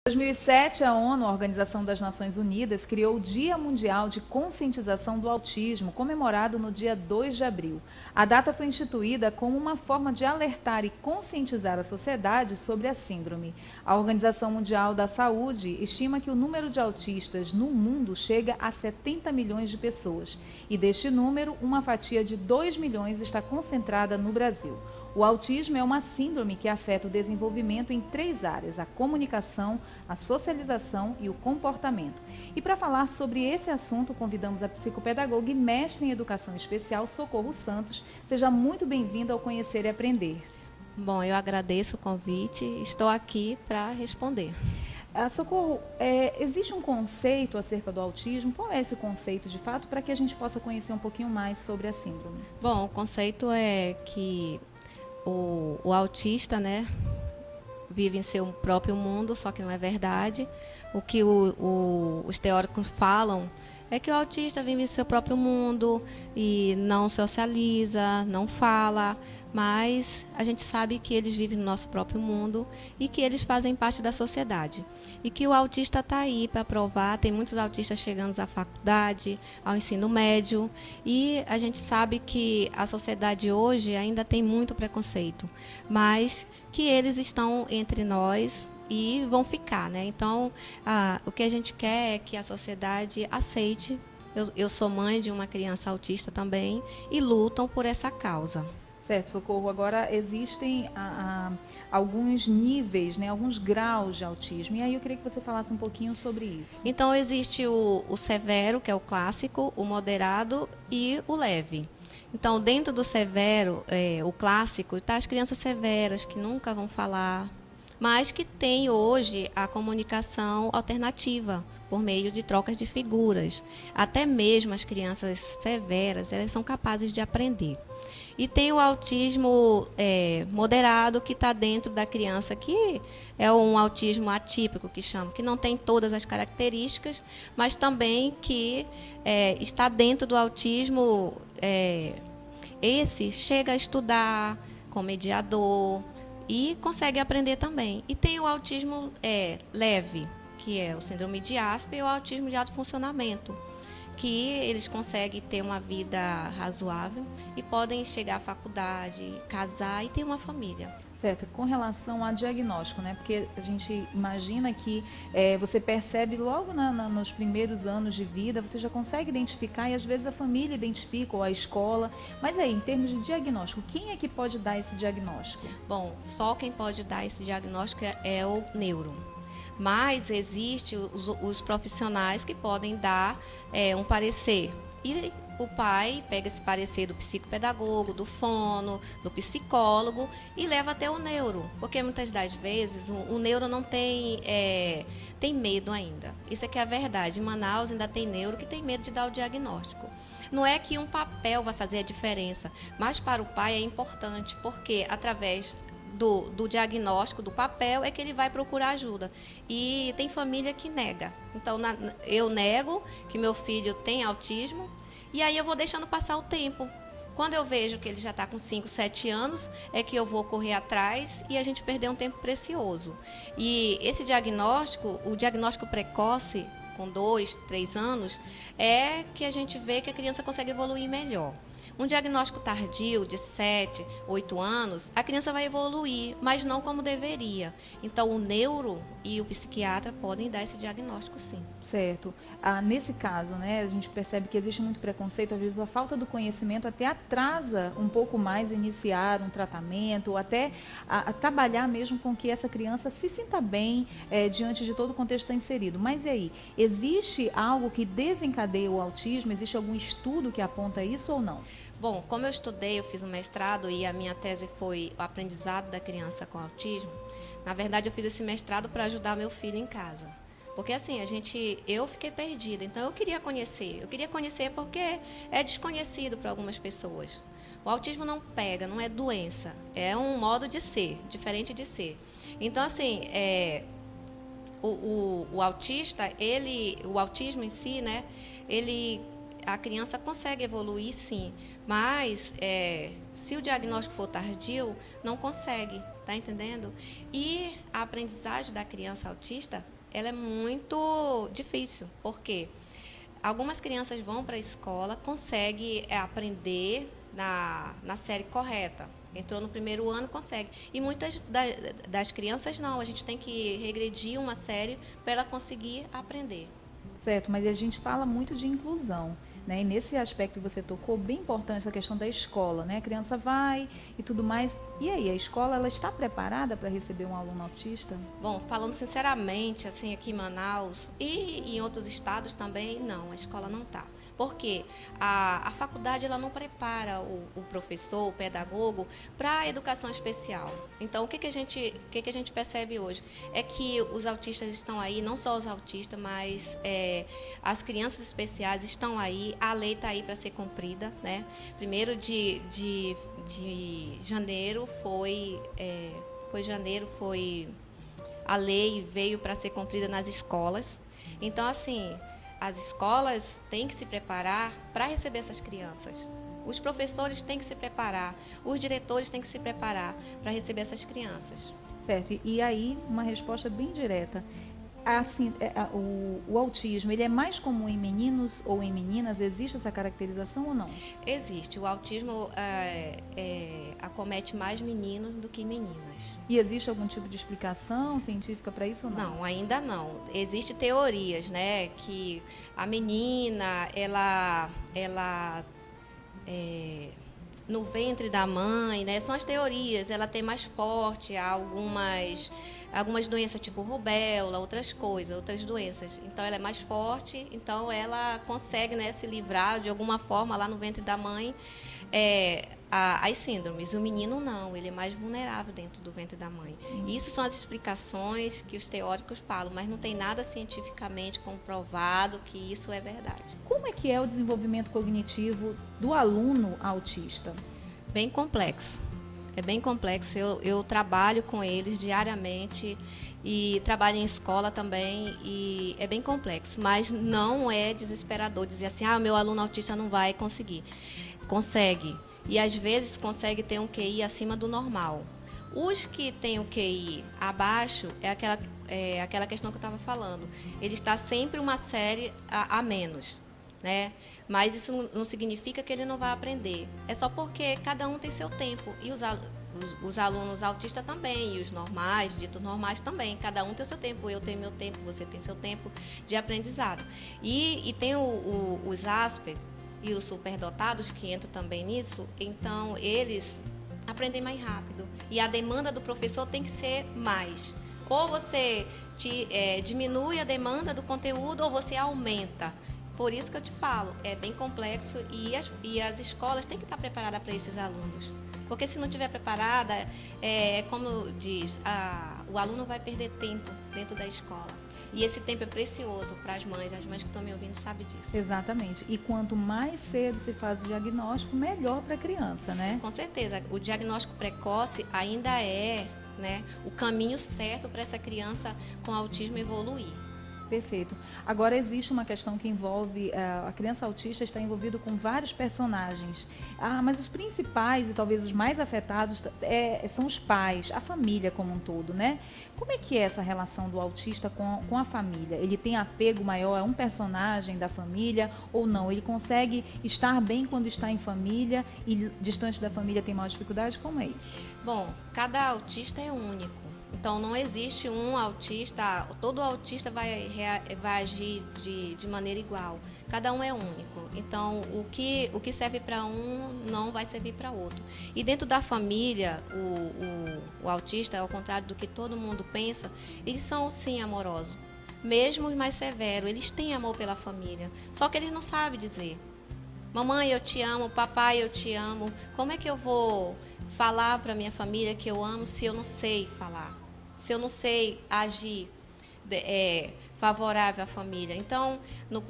Em 2007, a ONU, a Organização das Nações Unidas, criou o Dia Mundial de Conscientização do Autismo, comemorado no dia 2 de abril. A data foi instituída como uma forma de alertar e conscientizar a sociedade sobre a síndrome. A Organização Mundial da Saúde estima que o número de autistas no mundo chega a 70 milhões de pessoas. E deste número, uma fatia de 2 milhões está concentrada no Brasil. O autismo é uma síndrome que afeta o desenvolvimento em 3 áreas: a comunicação, a socialização e o comportamento. E para falar sobre esse assunto, convidamos a psicopedagoga e mestre em educação especial, Socorro Santos. Seja muito bem-vinda ao Conhecer e Aprender. Bom, eu agradeço o convite, estou aqui para responder. Socorro, existe um conceito acerca do autismo? Qual é esse conceito de fato, para que a gente possa conhecer um pouquinho mais sobre a síndrome? Bom, o conceito é que o autista, né, vive em seu próprio mundo, só que não é verdade. O que os teóricos falam é que o autista vive em seu próprio mundo e não socializa, não fala, mas a gente sabe que eles vivem no nosso próprio mundo e que eles fazem parte da sociedade. E que o autista está aí para provar, tem muitos autistas chegando à faculdade, ao ensino médio, e a gente sabe que a sociedade hoje ainda tem muito preconceito, mas que eles estão entre nós e vão ficar, né? Então, o que a gente quer é que a sociedade aceite. Eu sou mãe de uma criança autista também e lutam por essa causa. Certo, Socorro. Agora, existem alguns níveis, né, alguns graus de autismo. E aí eu queria que você falasse um pouquinho sobre isso. Então, existe o severo, que é o clássico, o moderado e o leve. Então, dentro do severo, o clássico, está as crianças severas, que nunca vão falar, mas que tem hoje a comunicação alternativa, por meio de trocas de figuras. Até mesmo as crianças severas, elas são capazes de aprender. E tem o autismo moderado, que está dentro da criança, que é um autismo atípico, que chama, que não tem todas as características, mas também que está dentro do autismo. Esse chega a estudar com mediador e consegue aprender também. E tem o autismo leve, que é o síndrome de Asperger, e o autismo de alto funcionamento, que eles conseguem ter uma vida razoável e podem chegar à faculdade, casar e ter uma família. Certo. Com relação a diagnóstico, né? Porque a gente imagina que você percebe logo nos primeiros anos de vida, você já consegue identificar e às vezes a família identifica ou a escola. Mas aí, em termos de diagnóstico, quem é que pode dar esse diagnóstico? Bom, só quem pode dar esse diagnóstico é o neuro. Mas existem os profissionais que podem dar um parecer. E o pai pega esse parecer do psicopedagogo, do fono, do psicólogo e leva até o neuro. Porque muitas das vezes o neuro não tem medo ainda. Isso é que é a verdade. Em Manaus ainda tem neuro que tem medo de dar o diagnóstico. Não é que um papel vai fazer a diferença, mas para o pai é importante, porque através do diagnóstico, do papel, é que ele vai procurar ajuda. E tem família que nega. Então, eu nego que meu filho tem autismo, e aí eu vou deixando passar o tempo. Quando eu vejo que ele já está com 5, 7 anos, é que eu vou correr atrás e a gente perdeu um tempo precioso. E esse diagnóstico, o diagnóstico precoce, com 2, 3 anos, é que a gente vê que a criança consegue evoluir melhor. Um diagnóstico tardio, de 7, 8 anos, a criança vai evoluir, mas não como deveria. Então, o neuro e o psiquiatra podem dar esse diagnóstico, sim. Certo. Nesse caso, né, a gente percebe que existe muito preconceito, às vezes a falta do conhecimento até atrasa um pouco mais iniciar um tratamento, ou até a trabalhar mesmo com que essa criança se sinta bem diante de todo o contexto que está inserido. Mas e aí, existe algo que desencadeia o autismo? Existe algum estudo que aponta isso ou não? Bom, como eu estudei, eu fiz um mestrado e a minha tese foi o aprendizado da criança com autismo. Na verdade, eu fiz esse mestrado para ajudar meu filho em casa. Porque assim, eu fiquei perdida, então eu queria conhecer. Eu queria conhecer porque é desconhecido para algumas pessoas. O autismo não pega, não é doença, é um modo de ser, diferente de ser. Então, assim, o autista, o autismo em si, né, a criança consegue evoluir, sim, mas se o diagnóstico for tardio, não consegue, tá entendendo? E a aprendizagem da criança autista ela é muito difícil. Por quê? Algumas crianças vão para a escola, conseguem aprender na série correta. Entrou no primeiro ano, consegue. E muitas das crianças não. A gente tem que regredir uma série para ela conseguir aprender. Certo, mas a gente fala muito de inclusão, né? E nesse aspecto que você tocou, bem importante a questão da escola, né? A criança vai e tudo mais. E aí, a escola, ela está preparada para receber um aluno autista? Bom, falando sinceramente, assim, aqui em Manaus e em outros estados também, não, a escola não está. Porque a faculdade ela não prepara o professor, o pedagogo, para a educação especial. Então, o que a gente percebe hoje? É que os autistas estão aí, não só os autistas, mas as crianças especiais estão aí, a lei está aí para ser cumprida, né? Primeiro de janeiro foi a lei veio para ser cumprida nas escolas. Então, assim, as escolas têm que se preparar para receber essas crianças. Os professores têm que se preparar, os diretores têm que se preparar para receber essas crianças. Certo, e aí uma resposta bem direta. Assim, o autismo, ele é mais comum em meninos ou em meninas? Existe essa caracterização ou não? Existe. O autismo acomete mais meninos do que meninas. E existe algum tipo de explicação científica para isso ou não? Não, ainda não. Existem teorias, né? Que a menina, ela no ventre da mãe, né? São as teorias. Ela tem mais forte algumas doenças tipo rubéola, outras coisas, outras doenças. Então ela é mais forte, então ela consegue, né, se livrar de alguma forma lá no ventre da mãe as síndromes. O menino não, ele é mais vulnerável dentro do ventre da mãe. Isso são as explicações que os teóricos falam, mas não tem nada cientificamente comprovado que isso é verdade. Como é que é o desenvolvimento cognitivo do aluno autista? Bem complexo. É bem complexo. Eu trabalho com eles diariamente e trabalho em escola também e é bem complexo, mas não é desesperador dizer assim, meu aluno autista não vai conseguir. Consegue. E às vezes consegue ter um QI acima do normal. Os que têm o QI abaixo é aquela questão que eu estava falando. Ele está sempre uma série a menos. Né? Mas isso não significa que ele não vai aprender. É só porque cada um tem seu tempo. E os alunos autistas também, e os normais, ditos normais também. Cada um tem o seu tempo. Eu tenho meu tempo, você tem seu tempo de aprendizado. E tem os Asper e os superdotados que entram também nisso. Então, eles aprendem mais rápido. E a demanda do professor tem que ser mais. Ou você diminui a demanda do conteúdo ou você aumenta. Por isso que eu te falo, é bem complexo e as escolas têm que estar preparadas para esses alunos. Porque se não estiver preparada, como diz, o aluno vai perder tempo dentro da escola. E esse tempo é precioso para as mães que estão me ouvindo sabem disso. Exatamente. E quanto mais cedo se faz o diagnóstico, melhor para a criança, né? Com certeza. O diagnóstico precoce ainda é, né, o caminho certo para essa criança com autismo evoluir. Perfeito. Agora, existe uma questão que envolve, a criança autista está envolvida com vários personagens. Mas os principais e talvez os mais afetados são os pais, a família como um todo, né? Como é que é essa relação do autista com a família? Ele tem apego maior a um personagem da família ou não? Ele consegue estar bem quando está em família e distante da família tem maior dificuldade? Como é isso? Bom, cada autista é único. Então, não existe um autista, todo autista vai agir de maneira igual. Cada um é único. Então, o que serve para um não vai servir para outro. E dentro da família, o autista, ao contrário do que todo mundo pensa, eles são, sim, amorosos. Mesmo os mais severos, eles têm amor pela família. Só que eles não sabem dizer. Mamãe, eu te amo. Papai, eu te amo. Como é que eu vou falar para minha família que eu amo se eu não sei falar? Se eu não sei agir favorável à família. Então, no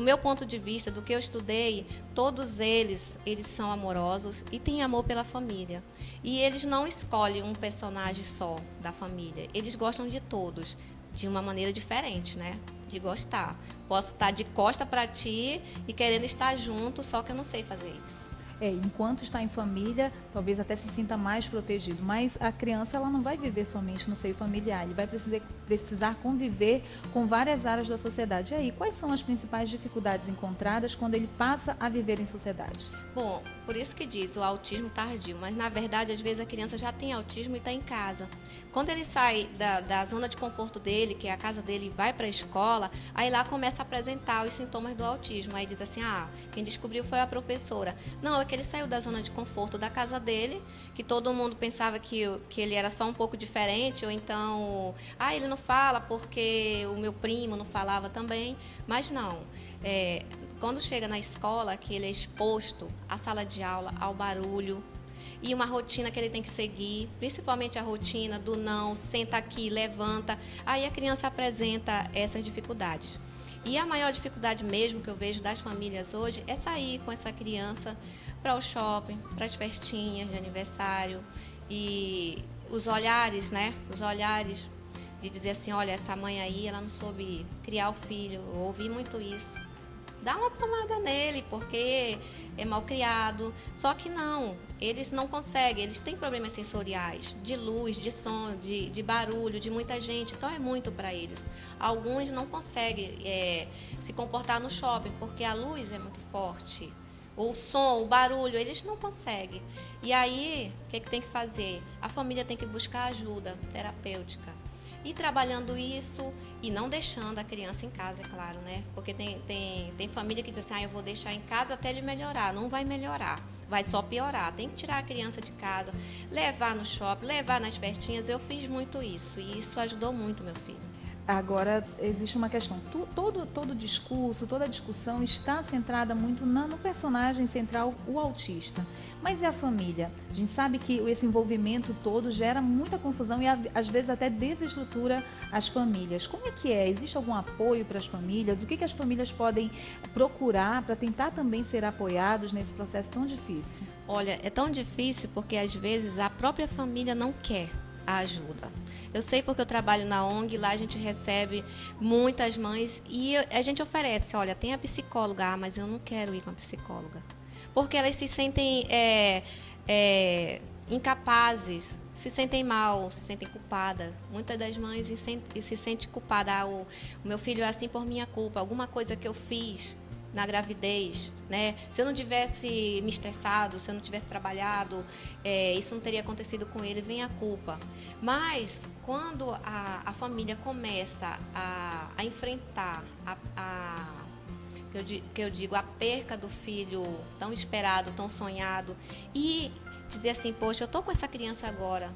meu ponto de vista, do que eu estudei, todos eles são amorosos e têm amor pela família. E eles não escolhem um personagem só da família. Eles gostam de todos, de uma maneira diferente, né? De gostar. Posso estar de costa para ti e querendo estar junto, só que eu não sei fazer isso. Enquanto está em família, talvez até se sinta mais protegido, mas a criança ela não vai viver somente no seio familiar, ele vai precisar conviver com várias áreas da sociedade. E aí, quais são as principais dificuldades encontradas quando ele passa a viver em sociedade? Bom, por isso que diz o autismo tardio, mas na verdade às vezes a criança já tem autismo e está em casa. Quando ele sai da zona de conforto dele, que é a casa dele, e vai para a escola, aí lá começa a apresentar os sintomas do autismo. Aí diz assim, quem descobriu foi a professora. Não, é que ele saiu da zona de conforto da casa dele, que todo mundo pensava que ele era só um pouco diferente, ou então, ele não fala porque o meu primo não falava também, mas não. Quando chega na escola, que ele é exposto à sala de aula, ao barulho, e uma rotina que ele tem que seguir, principalmente a rotina do não, senta aqui, levanta, aí a criança apresenta essas dificuldades. E a maior dificuldade mesmo que eu vejo das famílias hoje é sair com essa criança para o shopping, para as festinhas de aniversário, e os olhares, né? Os olhares de dizer assim, olha, essa mãe aí, ela não soube criar o filho, eu ouvi muito isso. Dá uma pomada nele, porque é mal criado. Só que não, eles não conseguem, eles têm problemas sensoriais, de luz, de som, de barulho, de muita gente, então é muito para eles. Alguns não conseguem se comportar no shopping, porque a luz é muito forte. O som, o barulho, eles não conseguem. E aí, o que tem que fazer? A família tem que buscar ajuda terapêutica. E trabalhando isso e não deixando a criança em casa, é claro, né? Porque tem família que diz assim, eu vou deixar em casa até ele melhorar. Não vai melhorar, vai só piorar. Tem que tirar a criança de casa, levar no shopping, levar nas festinhas. Eu fiz muito isso e isso ajudou muito meu filho. Agora, existe uma questão. Todo discurso, toda discussão está centrada muito no personagem central, o autista. Mas e a família? A gente sabe que esse envolvimento todo gera muita confusão e, às vezes, até desestrutura as famílias. Como é que é? Existe algum apoio para as famílias? O que as famílias podem procurar para tentar também ser apoiados nesse processo tão difícil? Olha, é tão difícil porque, às vezes, a própria família não quer a ajuda. Eu sei porque eu trabalho na ONG, lá a gente recebe muitas mães e a gente oferece, olha, tem a psicóloga, mas eu não quero ir com a psicóloga. Porque elas se sentem incapazes, se sentem mal, se sentem culpadas. Muitas das mães se sentem culpadas. O meu filho é assim por minha culpa, alguma coisa que eu fiz na gravidez, né? Se eu não tivesse me estressado, se eu não tivesse trabalhado, isso não teria acontecido com ele, vem a culpa. Mas quando a família começa a enfrentar que eu digo, a perca do filho tão esperado, tão sonhado, e dizer assim, poxa, eu estou com essa criança agora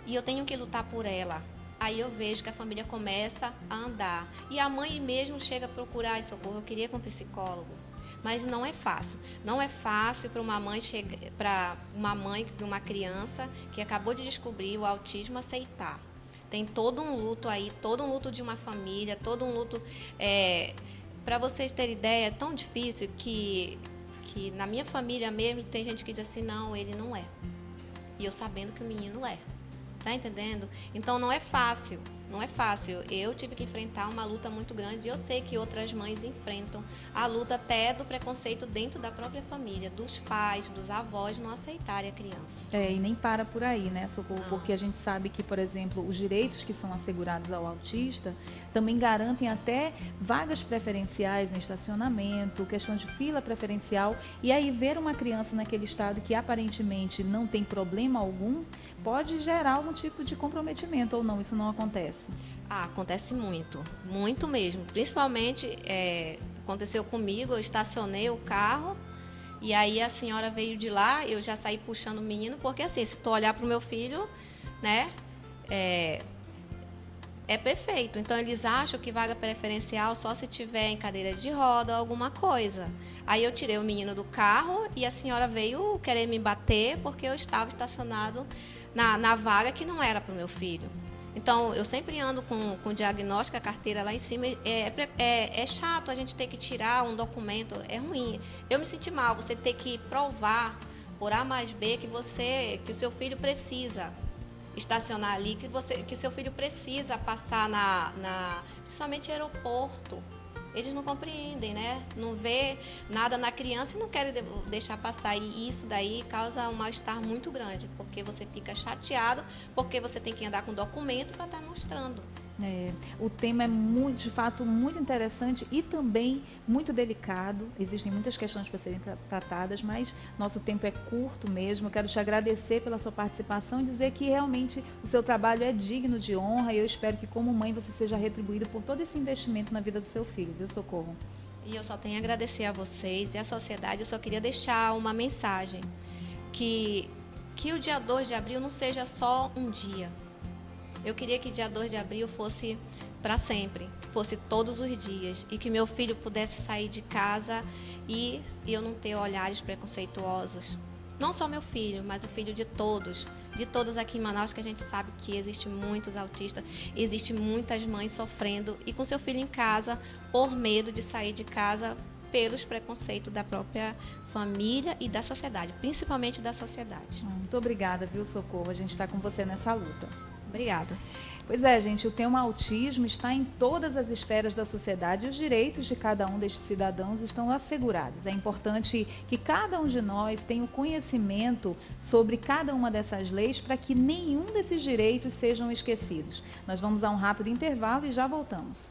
e eu tenho que lutar por ela. Aí eu vejo que a família começa a andar. E a mãe mesmo chega a procurar socorro. Eu queria ir com um psicólogo. Mas não é fácil. Não é fácil para uma mãe de uma criança que acabou de descobrir o autismo aceitar. Tem todo um luto aí, todo um luto de uma família, todo um luto. Para vocês terem ideia, é tão difícil que na minha família mesmo tem gente que diz assim, não, ele não é. E eu sabendo que o menino é. Tá entendendo? Então não é fácil, não é fácil. Eu tive que enfrentar uma luta muito grande e eu sei que outras mães enfrentam a luta até do preconceito dentro da própria família, dos pais, dos avós não aceitarem a criança. E nem para por aí, né, Socorro? Não. Porque a gente sabe que, por exemplo, os direitos que são assegurados ao autista também garantem até vagas preferenciais no estacionamento, questão de fila preferencial. E aí ver uma criança naquele estado que aparentemente não tem problema algum, pode gerar algum tipo de comprometimento ou não, isso não acontece? Acontece muito, muito mesmo. Principalmente, aconteceu comigo, eu estacionei o carro e aí a senhora veio de lá, eu já saí puxando o menino, porque assim, se tu olhar para o meu filho, né, é perfeito. Então, eles acham que vaga preferencial só se tiver em cadeira de roda ou alguma coisa. Aí eu tirei o menino do carro e a senhora veio querer me bater porque eu estava estacionado na vaga que não era para o meu filho. Então, eu sempre ando com diagnóstico, a carteira lá em cima. É chato a gente ter que tirar um documento, é ruim. Eu me senti mal, você ter que provar por A mais B que o seu filho precisa estacionar ali, que seu filho precisa passar principalmente aeroporto. Eles não compreendem, né? Não vê nada na criança e não querem deixar passar. E isso daí causa um mal-estar muito grande, porque você fica chateado, porque você tem que andar com documento para estar mostrando. O tema é muito, de fato, muito interessante e também muito delicado. Existem muitas questões para serem tratadas, mas nosso tempo é curto mesmo. Eu quero te agradecer pela sua participação e dizer que realmente o seu trabalho é digno de honra e eu espero que, como mãe, você seja retribuído por todo esse investimento na vida do seu filho, viu, Socorro? E eu só tenho a agradecer a vocês e à sociedade. Eu só queria deixar uma mensagem, que o dia 2 de abril não seja só um dia. Eu queria que dia 2 de abril fosse para sempre, fosse todos os dias, e que meu filho pudesse sair de casa e eu não ter olhares preconceituosos. Não só meu filho, mas o filho de todos aqui em Manaus, que a gente sabe que existe muitos autistas, existe muitas mães sofrendo e com seu filho em casa por medo de sair de casa pelos preconceitos da própria família e da sociedade, principalmente da sociedade. Muito obrigada, viu, Socorro? A gente está com você nessa luta. Obrigada. Pois é, gente, o tema autismo está em todas as esferas da sociedade e os direitos de cada um destes cidadãos estão assegurados. É importante que cada um de nós tenha o conhecimento sobre cada uma dessas leis para que nenhum desses direitos sejam esquecidos. Nós vamos a um rápido intervalo e já voltamos.